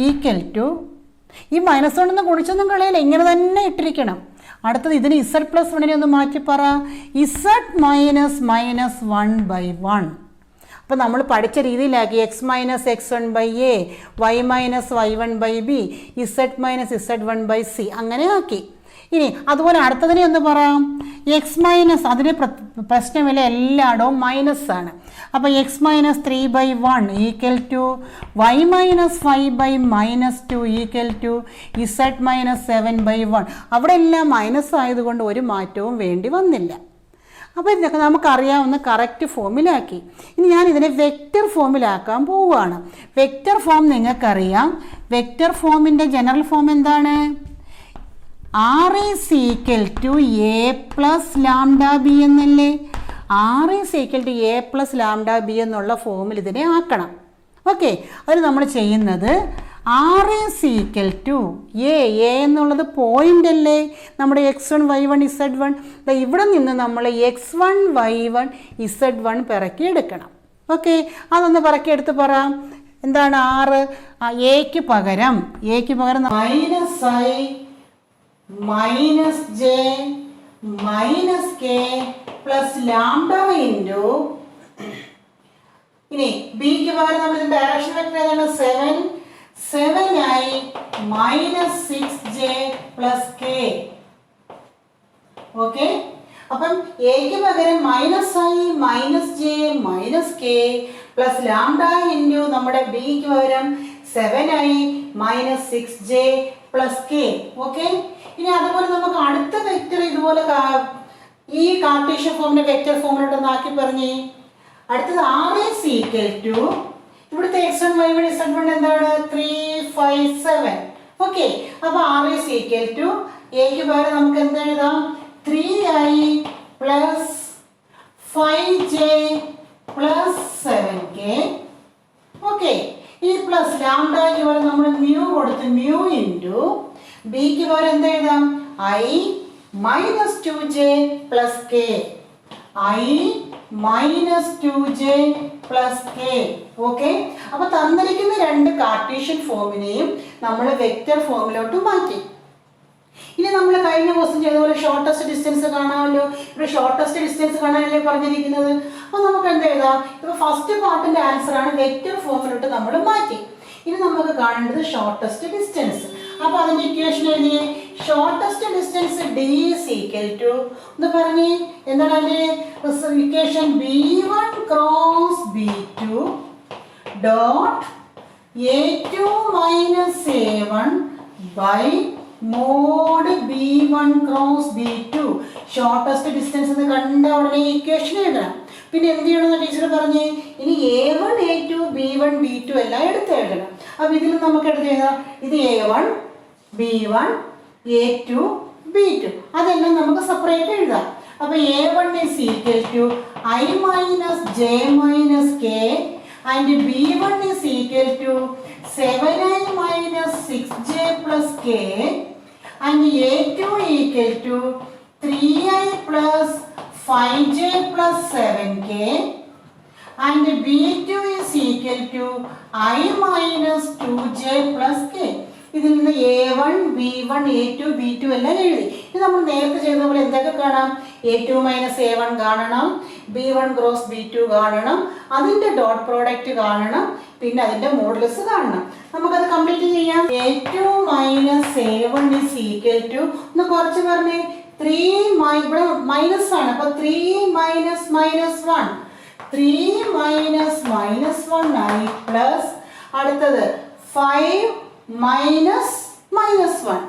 equal to ഈ -1 ഒന്ന് കുണിച്ചൊന്നും കളയില്ല, ഇങ്ങനെ തന്നെ ഇട്ടിരിക്കണം. അടുത്തത് ഇതിന് z+1 ഒന്ന് മാറ്റി പറ, z മൈനസ് -1 ബൈ 1. അപ്പോൾ നമ്മൾ പഠിച്ച രീതിയിലാക്കി x minus x1 by A, y minus y1 by B, z minus z1 by C, അങ്ങനെ ആക്കി. ഇനി അതുപോലെ അടുത്തതിനെ ഒന്ന് പറയാം, എക്സ് മൈനസ്, അതിന് പ്രശ്നമില്ല, എല്ലായിടവും മൈനസ് ആണ്. അപ്പോൾ X minus 3 by 1 equal to Y minus 5 by -2 equal to z minus 7 by 1. അവിടെ എല്ലാം മൈനസ് ആയതുകൊണ്ട് ഒരു മാറ്റവും വേണ്ടി വന്നില്ല. അപ്പോൾ ഇതൊക്കെ നമുക്കറിയാവുന്ന കറക്റ്റ് ഫോമിലാക്കി. ഇനി ഞാൻ ഇതിനെ വെക്റ്റർ ഫോമിലാക്കാൻ പോവുകയാണ്. വെക്റ്റർ ഫോം നിങ്ങൾക്കറിയാം. വെക്റ്റർ ഫോമിൻ്റെ ജനറൽ ഫോം എന്താണ്? R is equal to A plus lambda B എന്നല്ലേ? R is equal to A plus lambda B എന്നുള്ള ഫോമിൽ ഇതിനെ ആക്കണം. ഓക്കെ, അതിൽ നമ്മൾ ചെയ്യുന്നത് R is equal to A എന്നുള്ളത് പോയിൻ്റ് അല്ലേ? നമ്മുടെ x1 y1 z1. ഇവിടെ നിന്ന് നമ്മൾ x1 y1 z1 പിറക്കി എടുക്കണം. ഓക്കെ, അതൊന്ന് പിറക്കി എടുത്ത് പറയാം. എന്താണ് R? എക്ക് പകരം -i minus j minus k plus lambda into ഇനി ബിക്ക് പകരം നമ്മൾ ഡയറക്ഷൻ വെക്ടർ ഏതാണ്? 7i minus 6j plus k. Okay, അപ്പം എക്ക് പകരം -i minus j minus k plus lambda into നമ്മുടെ ബിക്ക് പകരം 7i minus 6j plus k. Okay, ഇനി അതുപോലെ നമുക്ക് അടുത്ത വെക്റ്റർ ഇതുപോലെ ഈ കാർട്ടീഷ്യൻ ഫോമിനെ വെക്റ്റർ ഫോമിലോട്ട് ആക്കി പറഞ്ഞേ. അടുത്തത് R is equal to ഇവിടുത്തെ x1 y1 z1 എന്താണ്? 3 5 7. ഓക്കെ, അപ്പോൾ R is equal to എക്ക് പകരം നമുക്ക് എന്ത് എഴുതാം? 3i plus 5j plus 7k. Okay, ഈ പ്ലസ് ലാംഡയ്ക്ക് പകരം നമ്മൾ മ്യൂ കൊടുത്ത് മ്യൂ ഇൻറ്റു ബിക്ക് പകരം എന്ത് എഴുതാം? i minus 2j plus K. i minus 2j plus K. Okay, അപ്പൊ തന്നിരിക്കുന്ന രണ്ട് കാർട്ടീഷ്യൻ ഫോമിനെയും നമ്മൾ വെക്റ്റർ ഫോമിലോട്ട് മാറ്റി. ഇനി നമ്മൾ കഴിഞ്ഞ ക്വസ്റ്റ്യൻ ചെയ്ത പോലെ ഷോർട്ടസ്റ്റ് ഡിസ്റ്റൻസ് കാണാമല്ലോ. ഇവിടെ ഷോർട്ടസ്റ്റ് ഡിസ്റ്റൻസ് കാണാനല്ലേ പറഞ്ഞിരിക്കുന്നത്. അപ്പൊ നമുക്ക് എന്ത് എഴുതാം? ഇപ്പൊ ഫസ്റ്റ് പാർട്ടിന്റെ ആൻസർ ആണ്, വെക്റ്റർ ഫോമിലോട്ട് നമ്മൾ മാറ്റി. ഇനി നമുക്ക് കാണേണ്ടത് ഷോർട്ടസ്റ്റ് ഡിസ്റ്റൻസ്. അപ്പൊ അതിന്റെ ഇക്വേഷൻ എഴുതിയേ. Shortest distance d is equal to എന്ന് പറഞ്ഞേ. എന്താണ് അതിന്റെ equation? b1 cross b2 dot a2 minus a1 by mod b1 cross b2. Shortest distance എന്ന് കണ്ട ഉടനെ ഇക്വേഷൻ എഴുതണം. പിന്നെ എന്ത് ചെയ്യണമെന്ന് ടീച്ചർ പറഞ്ഞേ? ഇനി a1 a2 b1 b2 എല്ലാം എടുത്ത് എഴുതണം. അപ്പൊ ഇതിൽ നമുക്ക് എടുത്ത് എഴുതാം. ഇത് a1 b1 a2 b2 അതെല്ലാം നമുക്ക് സെപ്പറേറ്റ് എഴുതാം. അപ്പൊ a1 is equal to i minus j minus k and b1 is equal to 7i minus 6j plus k and a2 equal to 3i plus 5j plus 7k and b2 is equal to i minus 2j plus k. ഇതിൽ നിന്ന് a1 b1 a2 b2 എല്ലാം എഴുതി. ഇത് നമ്മൾ നേരത്തെ ചെയ്ത പോലെ എന്തൊക്കെ കാണാം? a2 മൈനസ് a1 കാണണം, b1 ക്രോസ് b2 കാണണം, അതിന്റെ ഡോട്ട് പ്രോഡക്റ്റ് കാണണം, പിന്നെ അതിന്റെ മോഡുലസ് കാണണം. നമുക്കത് കംപ്ലീറ്റ് ചെയ്യാം. a2 minus a1 is equal to ഒന്ന് കുറച്ച് പറഞ്ഞേ. 3 ഇവിടെ മൈനസ് ആണ്. അപ്പൊ 3 minus minus 1 3 minus minus 1 i plus അടുത്തത് 5 minus minus 1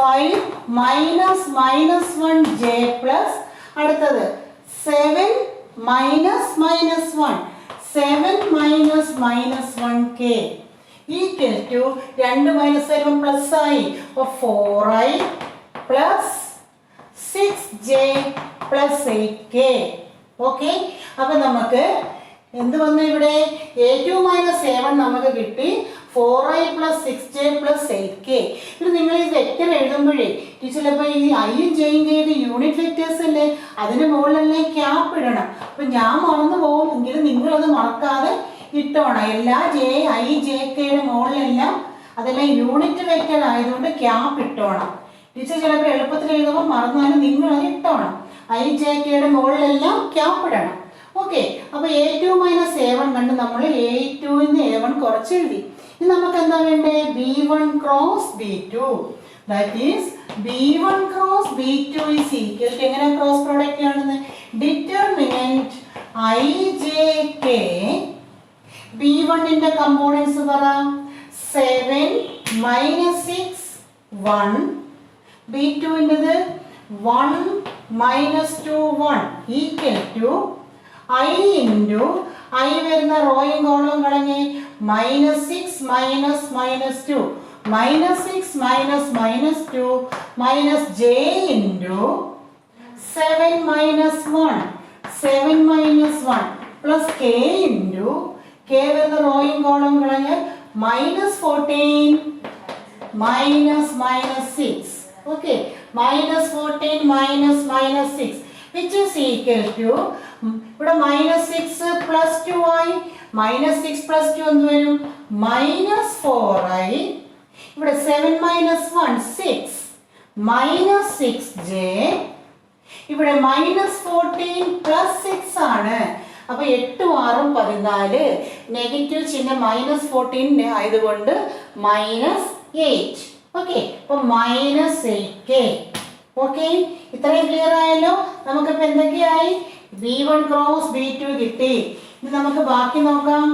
5 minus minus 1 j plus അടുത്തത് 7 minus minus 1 7 minus minus 1 k equal to 2 minus 7 plus ആയി. അപ്പോൾ 4i plus 6j plus 8k. Okay, അപ്പൊ നമുക്ക് എന്ത് വന്നു? ഇവിടെ a2 മൈനസ് a1 നമുക്ക് കിട്ടി 4i plus 6j plus 8k. ഇത് നിങ്ങൾ ഈ വെക്റ്റർ എഴുതുമ്പോഴേ ടീച്ചർ ചിലപ്പോൾ ഈ ഐയും ജെയും കെയുടെ യൂണിറ്റ് വെക്റ്റേഴ്സ് അല്ലേ, അതിന് മുകളിലല്ലേ ക്യാപ്പ് ഇടണം. അപ്പം ഞാൻ മറന്നു പോകും, എങ്കിലും നിങ്ങളത് മറക്കാതെ ഇട്ടോണം. എല്ലാ ഐ ജെ കെയുടെ മുകളിലെല്ലാം അതെല്ലാം യൂണിറ്റ് വെക്റ്റർ ആയതുകൊണ്ട് ക്യാപ്പ് ഇട്ടോണം. ടീച്ചർ ചിലപ്പോൾ എളുപ്പത്തിൽ എഴുതുമ്പോൾ മറന്നാലും നിങ്ങളത് ഇട്ടോണം. ഐ ജെ കെയുടെ മുകളിലെല്ലാം ക്യാപ്പ് ഇടണം. ഓക്കെ, അപ്പോൾ a2 മൈനസ് a1 കണ്ട് നമ്മൾ a2ന്ന് a1 കുറച്ച് എഴുതി. ഇനി നമുക്ക് എന്താ വേണ്ടേ? b1 cross b2. That is b1 cross b2 is equal to എങ്ങനെ ക്രോസ് പ്രോഡക്റ്റ് ആണെന്ന്? ഡിറ്റർമിനന്റ് i j k b1ന്റെ കമ്പോണൻസ് പറ. 7 മൈനസ് 6 1 b2ൻ്റെത് 1 minus 2 1 equal to i into i വരുന്ന റോയും കോളവും കളഞ്ഞ് minus 6 minus minus 2 minus 6 minus minus 2 minus j into 7 minus 1 7 minus 1 plus k into k വരുന്ന റോയും കോളവും കളഞ്ഞ് minus 14 minus minus 6. Okay, minus 14 minus minus 6 which is equal to ഇവിടെ minus 6 plus 2 ആയി. മൈനസ് 6 പ്ലസ് 2 എന്ത് വരും? Minus 4i. ഇവിടെ 7 minus 1 6 minus 6j. ഇവിടെ മൈനസ് 14 പ്ലസ് 6 ആണ്. അപ്പൊ 8 6 14. നെഗറ്റീവ് ചിഹ്നം മൈനസ് 14 ആയതുകൊണ്ട് മൈനസ് 8. ഓക്കെ, അപ്പൊ മൈനസ് 8k. ഓക്കെ, ഇത്രയും ക്ലിയർ ആയല്ലോ. നമുക്കിപ്പോൾ എന്തൊക്കെയായി? b1 ക്രോസ് b2 കിട്ടി. ഇനി നമുക്ക് ബാക്കി നോക്കാം.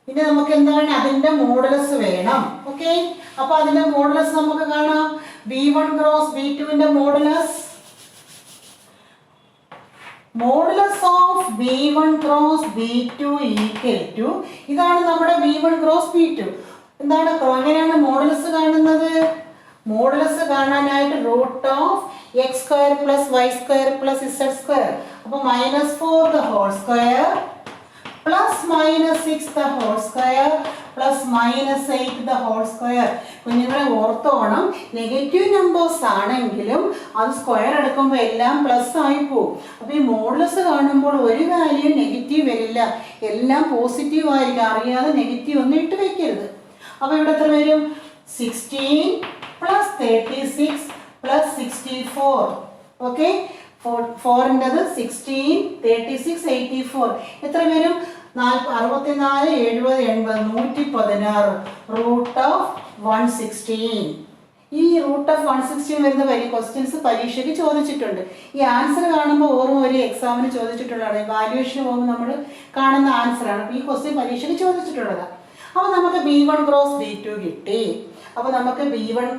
ഇനി നമുക്ക് എന്താണ്? അതിന്റെ മോഡുലസ് വേണം. ഓക്കെ, അപ്പൊ അതിന്റെ മോഡുലസ് നമുക്ക് കാണാം. b1 ക്രോസ് b2ന്റെ modulus of b1 cross b2 equal to ഇതാണ് നമ്മുടെ b1 ക്രോസ് b2. എന്താണ് എങ്ങനെയാണ് മോഡുലസ് കാണുന്നത്? മോഡുലസ് കാണാനായിട്ട് root of X square plus Y square plus Z square. അപ്പോൾ -4 the whole square plus -6 the whole square plus -8 the whole square. കുഞ്ഞുങ്ങളെ ഓർത്തോണം, negative numbers ആണെങ്കിലും അത് സ്ക്വയർ എടുക്കുമ്പോൾ എല്ലാം പ്ലസ് ആയി പോകും. അപ്പോൾ ഈ മോഡുലസ് കാണുമ്പോൾ ഒരു വാല്യൂ നെഗറ്റീവ് വരില്ല, എല്ലാം പോസിറ്റീവ് ആയിരിക്കും. അറിയാതെ നെഗറ്റീവ് ഒന്നും ഇട്ട് വെക്കരുത്. അപ്പോൾ ഇവിടെ എത്ര വരും? 16 പ്ലസ് 36 പ്ലസ് 64. ഓക്കെ, 4ൻ്റെത് 16 36 84 എത്ര വരും? 64 70 80 116 റൂട്ട് ഓഫ് 116. ഈ റൂട്ട് ഓഫ് 116 വരുന്ന ക്വസ്റ്റ്യൻസ് പരീക്ഷയ്ക്ക് ചോദിച്ചിട്ടുണ്ട്. ഈ ആൻസർ കാണുമ്പോൾ ഓർമ്മ ഒരു എക്സാമിന് ചോദിച്ചിട്ടുള്ളതാണ്, വാല്യുവേഷന് പോകുമ്പോൾ നമ്മൾ കാണുന്ന ആൻസറാണ്. അപ്പോൾ ഈ ക്വസ്റ്റ്യൻ പരീക്ഷയ്ക്ക് ചോദിച്ചിട്ടുള്ളതാണ്. അപ്പോൾ നമുക്ക് B1 ക്രോസ് B2 കിട്ടി. അപ്പോൾ നമുക്ക് B1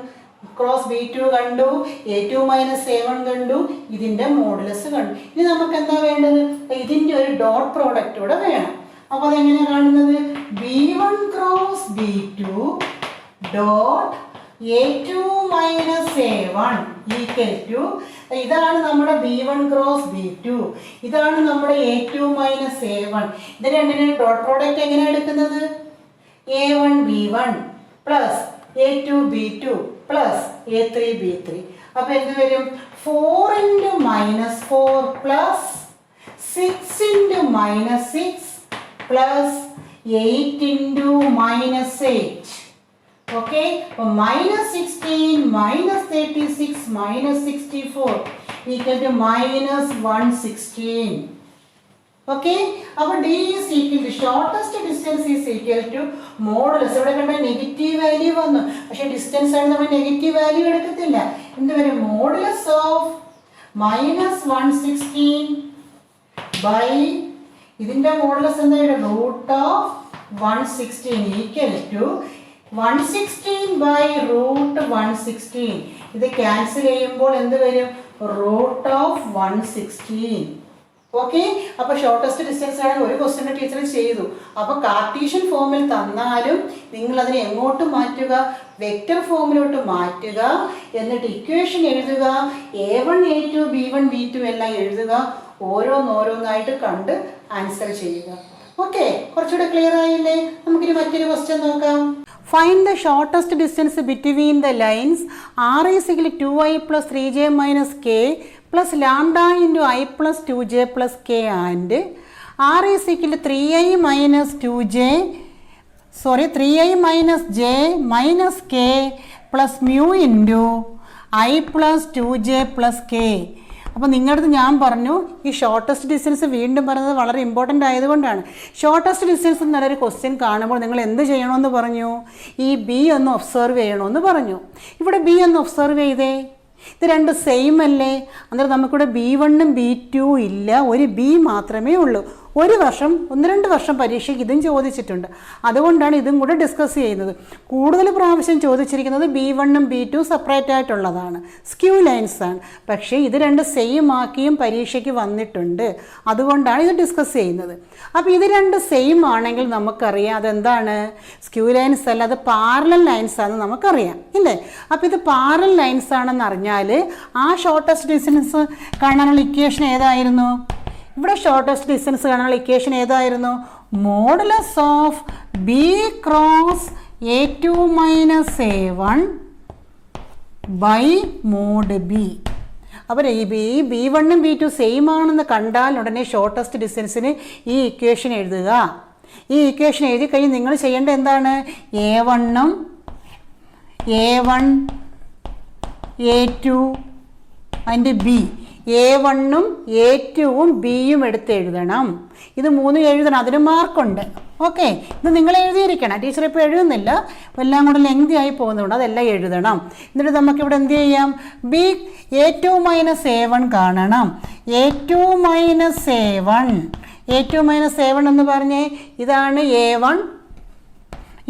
ക്രോസ് B2 കണ്ടു, A2 മൈനസ് A1 കണ്ടു, ഇതിൻ്റെ മോഡുലസ് കണ്ടു. ഇനി നമുക്ക് എന്താ വേണ്ടത്? ഇതിൻ്റെ ഒരു ഡോട്ട് പ്രോഡക്റ്റ് കൂടെ വേണം. അപ്പോൾ അതെങ്ങനെയാണ് കാണുന്നത്? B1 cross B2 dot A2 minus A1 equal to, ഇതാണ് നമ്മുടെ B1 ക്രോസ് B2, ഇതാണ് നമ്മുടെ A2 മൈനസ് A1. ഇത് രണ്ടിനും ഡോട്ട് പ്രോഡക്റ്റ് എങ്ങനെയാണ് എടുക്കുന്നത്? A1 B1 plus A2 B2 plus A3 B3. അപ്പോൾ എന്ത് വരും? 4 × -4 പ്ലസ് 6 × -6 പ്ലസ് 8 × -8. ഓക്കെ, അപ്പോൾ -16 -36 -64 ഈക്വൽ ടു -116. ഓക്കെ, അപ്പോൾ D is equal to shortest distance is equal to modulus. ഇവിടെ കണ്ട നെഗറ്റീവ് വാല്യൂ വന്നു, പക്ഷേ ഡിസ്റ്റൻസ് ആണ് നമ്മൾ നെഗറ്റീവ് വാല്യൂ എടുക്കത്തില്ല. എന്ത് വരും? മോഡുലസ് ഓഫ് -116 ബൈ ഇതിൻ്റെ മോഡുലസ് എന്തായാലും root of 116 equal to 116 by root 116. ഇത് ക്യാൻസൽ ചെയ്യുമ്പോൾ എന്ത് വരും? Root of 116. ഓക്കെ, അപ്പോൾ ഷോർട്ടസ്റ്റ് ഡിസ്റ്റൻസ് ആണ് ഒരു ക്വസ്റ്റ്യൻ ടീച്ചർ ചെയ്തു. അപ്പോൾ കാർട്ടീഷ്യൻ ഫോമിൽ തന്നാലും നിങ്ങൾ അതിനെ എങ്ങോട്ട് മാറ്റുക? വെക്റ്റർ ഫോമിലോട്ട് മാറ്റുക. എന്നിട്ട് ഇക്വേഷൻ എഴുതുക. A1 A2 B1 B2 എല്ലാം എഴുതുക. ഓരോന്നോരോന്നായിട്ട് കണ്ട് ആൻസർ ചെയ്യുക. ഓക്കെ, കുറച്ചുകൂടെ ക്ലിയർ ആയില്ലേ? നമുക്കിനി മറ്റൊരു ക്വസ്റ്റ്യൻ നോക്കാം. Find the shortest distance between the lines R is equal to 2i plus 3j minus k plus lambda into I plus 2j plus k and R is equal to 3i minus 3i minus j minus k plus mu into I plus 2j plus k. അപ്പോൾ നിങ്ങളുടെ അടുത്ത് ഞാൻ പറഞ്ഞു ഈ shortest distance വീണ്ടും പറയുന്നത് വളരെ important ആയതുകൊണ്ടാണ്. ഷോർട്ടസ്റ്റ് ഡിസ്റ്റൻസ് എന്നൊരു ക്വസ്റ്റ്യൻ കാണുമ്പോൾ നിങ്ങൾ എന്ത് ചെയ്യണമെന്ന് പറഞ്ഞു? ഈ ബി ഒന്ന് ഒബ്സർവ് ചെയ്യണമെന്ന് പറഞ്ഞു. ഇവിടെ ബി ഒന്ന് ഒബ്സർവ് ചെയ്തേ, ഇത് രണ്ട് സെയിം അല്ലേ? അന്നേരം നമുക്കിവിടെ B1ഉം B2 ഇല്ല, ഒരു ബി മാത്രമേ ഉള്ളൂ. 1-2 വർഷം പരീക്ഷയ്ക്ക് ഇതും ചോദിച്ചിട്ടുണ്ട്. അതുകൊണ്ടാണ് ഇതും കൂടെ ഡിസ്കസ് ചെയ്യുന്നത്. കൂടുതൽ പ്രാവശ്യം ചോദിച്ചിരിക്കുന്നത് B1ഉം B2 സെപ്പറേറ്റ് ആയിട്ടുള്ളതാണ്, സ്ക്യൂ ലൈൻസ് ആണ്. പക്ഷേ ഇത് രണ്ട് സെയിം ആക്കിയും പരീക്ഷയ്ക്ക് വന്നിട്ടുണ്ട്. അതുകൊണ്ടാണ് ഇത് ഡിസ്കസ് ചെയ്യുന്നത്. അപ്പോൾ ഇത് രണ്ട് സെയിം ആണെങ്കിൽ നമുക്കറിയാം അതെന്താണ്? സ്ക്യൂ ലൈൻസ് അല്ല, അത് പാരലൽ ലൈൻസ് ആണെന്ന് നമുക്കറിയാം ഇല്ലേ? അപ്പോൾ ഇത് പാരലൽ ലൈൻസ് ആണെന്ന് അറിഞ്ഞാൽ ആ ഷോർട്ടസ്റ്റ് ഡിസ്റ്റൻസ് കാണാനുള്ള ഇക്വേഷൻ ഏതായിരുന്നു? ഇവിടെ ഷോർട്ടസ്റ്റ് ഡിസ്റ്റൻസ് കാണാനുള്ള ഇക്വേഷൻ ഏതായിരുന്നു? Modulus of B cross A2 minus A1 by mod B. അപ്പോൾ ഈ B1ഉം B2 സെയിം ആണെന്ന് കണ്ടാൽ ഉടനെ ഷോർട്ടസ്റ്റ് ഡിസ്റ്റൻസിന് ഈ ഇക്വേഷൻ എഴുതുക. ഈ ഇക്വേഷൻ എഴുതി കഴിഞ്ഞ് നിങ്ങൾ ചെയ്യേണ്ടത് എന്താണ്? A1 A2 അതിൻ്റെ ബി, A1ഉം A2ഉം ബിയും എടുത്ത് എഴുതണം. ഇത് 3 എഴുതണം, അതിന് മാർക്കുണ്ട്. ഓക്കെ, ഇത് നിങ്ങൾ എഴുതിയിരിക്കണം. ടീച്ചർ ഇപ്പോൾ എഴുതുന്നില്ല, എല്ലാം കൂടെ ലെങ്തി ആയി പോകുന്നതുകൊണ്ട് അതെല്ലാം എഴുതണം. എന്നിട്ട് നമുക്കിവിടെ എന്ത് ചെയ്യാം? A2 മൈനസ് A1 കാണണം. A2 മൈനസ് A1 എന്ന് പറഞ്ഞേ ഇതാണ് A1,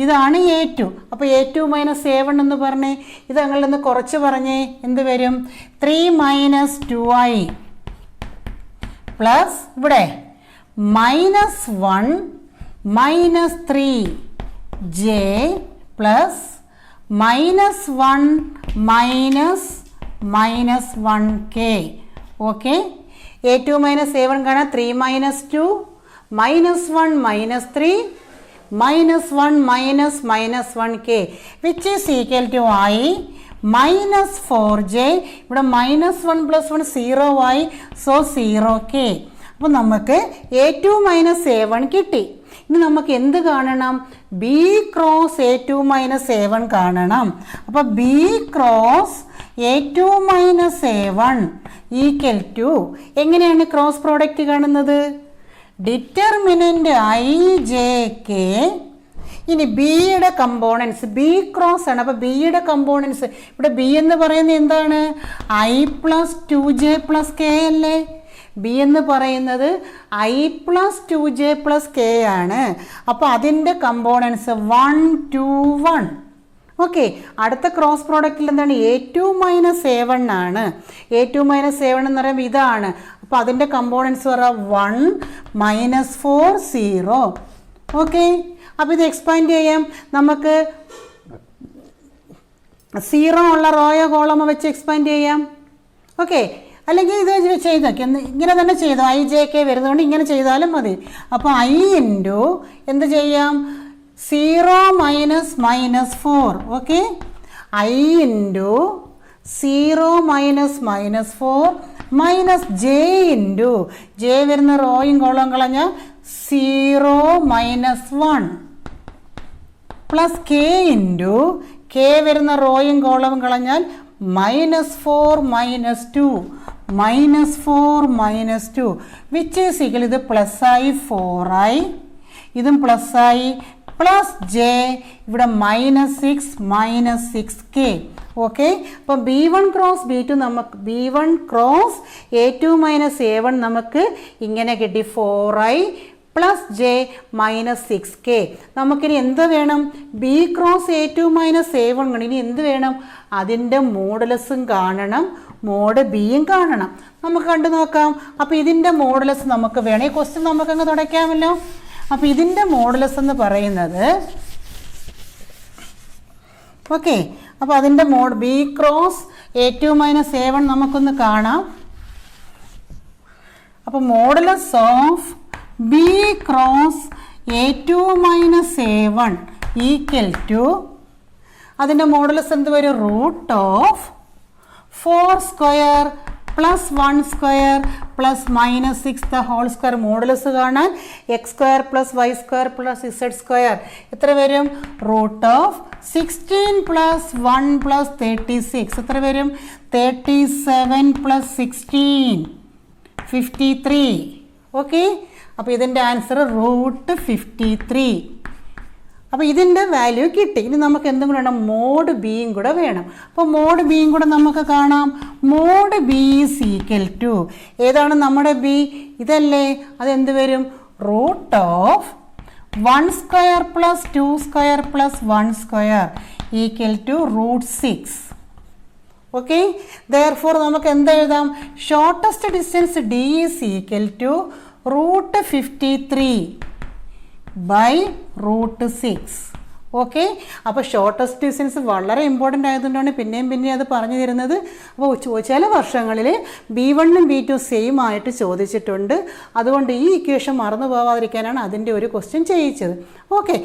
ഇതാണ് A2. അപ്പോൾ A2 മൈനസ് A1 എന്ന് പറഞ്ഞേ ഇത് ഞങ്ങളിൽ നിന്ന് കുറച്ച് പറഞ്ഞേ എന്ത് വരും? 3 മൈനസ് 2i പ്ലസ് ഇവിടെ -1 -3j plus -1 minus 1k. Okay, a2 minus a1 കാണാം. 3 minus 2 -1 -3 -1 minus 1k which is equal to ആയി -4j. ഇവിടെ -1 + 1 0 ആയി, സോ 0k. അപ്പോൾ നമുക്ക് a2 മൈനസ് a1 കിട്ടി. ഇനി നമുക്ക് എന്ത് കാണണം? b cross a2 minus a1 കാണണം. അപ്പോൾ b cross a2 minus a1 equal to, എങ്ങനെയാണ് ക്രോസ് പ്രോഡക്റ്റ് കാണുന്നത്? Determinant ijk. ഇനി ബിയുടെ കമ്പോണൻസ് ബി ക്രോസ് ആണ്. അപ്പോൾ ബിയുടെ കമ്പോണൻസ് ഇവിടെ ബി എന്ന് പറയുന്നത് എന്താണ്? i + 2j + k അല്ലേ? ബി എന്ന് പറയുന്നത് i + 2j + k ആണ്. അപ്പോൾ അതിൻ്റെ കമ്പോണൻസ് 1 2 1. ഓക്കെ, അടുത്ത ക്രോസ് പ്രോഡക്റ്റിൽ എന്താണ്? a2 മൈനസ് a1 ആണ്. a2 മൈനസ് a1 എന്ന് പറയുമ്പോൾ ഇതാണ്. അപ്പോൾ അതിൻ്റെ കമ്പോണൻസ് പറയാം 1 -4 0. ഓക്കെ, അപ്പോൾ ഇത് എക്സ്പാൻഡ് ചെയ്യാം. നമുക്ക് 0 ഉള്ള റോയോ കോളമോ വെച്ച് എക്സ്പാൻഡ് ചെയ്യാം. ഓക്കെ, അല്ലെങ്കിൽ ഇത് ചെയ്ത് നോക്കി, ഇങ്ങനെ തന്നെ ചെയ്തു. ijk വരുന്നതുകൊണ്ട് ഇങ്ങനെ ചെയ്താലും മതി. അപ്പോൾ i ഇൻറ്റു എന്ത് ചെയ്യാം? 0 minus -4. Okay, i into 0 minus -4 minus j into j വരുന്ന റോയും കോളവും കളഞ്ഞാൽ 0 minus 1 plus k into k വരുന്ന റോയും കോളവും കളഞ്ഞാൽ -4 -2 -4 വിച്ച് ഈസ് ഈക്വൽ, ഇത് പ്ലസ് ആയി 4 ആയി, ഇതും പ്ലസ് ആയി, പ്ലസ് j ഇവിടെ -6 6k. ഓക്കെ, അപ്പോൾ b1 ക്രോസ് b2 നമുക്ക് b1 cross a2 minus a1 നമുക്ക് ഇങ്ങനെ കിട്ടി 4i പ്ലസ് j -6k. നമുക്കിനി എന്ത് വേണം? b cross a2 minus a1 ഇനി എന്ത് വേണം? അതിൻ്റെ മോഡുലസും കാണണം, മോഡ് ബിയും കാണണം. നമുക്ക് കണ്ടു നോക്കാം. അപ്പോൾ ഇതിൻ്റെ മോഡുലസ് നമുക്ക് വേണം. ഈ ക്വസ്റ്റ്യൻ നമുക്കങ്ങ് തുടയ്ക്കാമല്ലോ. അപ്പോൾ ഇതിൻ്റെ മോഡുലസ് എന്ന് പറയുന്നത്, ഓക്കെ, അപ്പോൾ അതിൻ്റെ b cross a2 minus a1 നമുക്കൊന്ന് കാണാം. അപ്പോൾ modulus of b cross a2 minus a1 equal to, അതിൻ്റെ മോഡുലസ് എന്ത് വരും? √4² plus 1² plus -6 the whole square. Modulus കാണാൻ x² plus y² plus z². എത്ര വരും? √16 പ്ലസ് 1 പ്ലസ് 36. എത്ര വരും? 37 പ്ലസ് 16 53. ഓക്കെ, അപ്പോൾ ഇതിൻ്റെ ആൻസർ √53. അപ്പോൾ ഇതിൻ്റെ വാല്യൂ കിട്ടി. ഇനി നമുക്ക് എന്തും കൂടെ വേണം? മോഡ് ബിയും കൂടെ വേണം. അപ്പോൾ മോഡ് ബിയും കൂടെ നമുക്ക് കാണാം. Mod B is equal to, ഏതാണ് നമ്മുടെ ബി? ഇതല്ലേ? അതെന്ത് വരും? √1² plus 2² plus 1² equal to √6. Okay, therefore നമുക്ക് എന്ത് എഴുതാം? Shortest distance D is equal to √53 by √6. Okay, അപ്പോൾ ഷോർട്ടസ്റ്റ് ഡിസ്റ്റൻസ് വളരെ ഇമ്പോർട്ടൻ്റ് ആയതുകൊണ്ടാണ് പിന്നെയും അത് പറഞ്ഞു തരുന്നത്. അപ്പോൾ ചില വർഷങ്ങളിൽ b1ഉം b2 സെയിം ആയിട്ട് ചോദിച്ചിട്ടുണ്ട്. അതുകൊണ്ട് ഈ ഇക്വേഷൻ മറന്നു പോകാതിരിക്കാനാണ് അതിൻ്റെ ഒരു ക്വസ്റ്റ്യൻ ചെയ്യിച്ചത്. ഓക്കെ.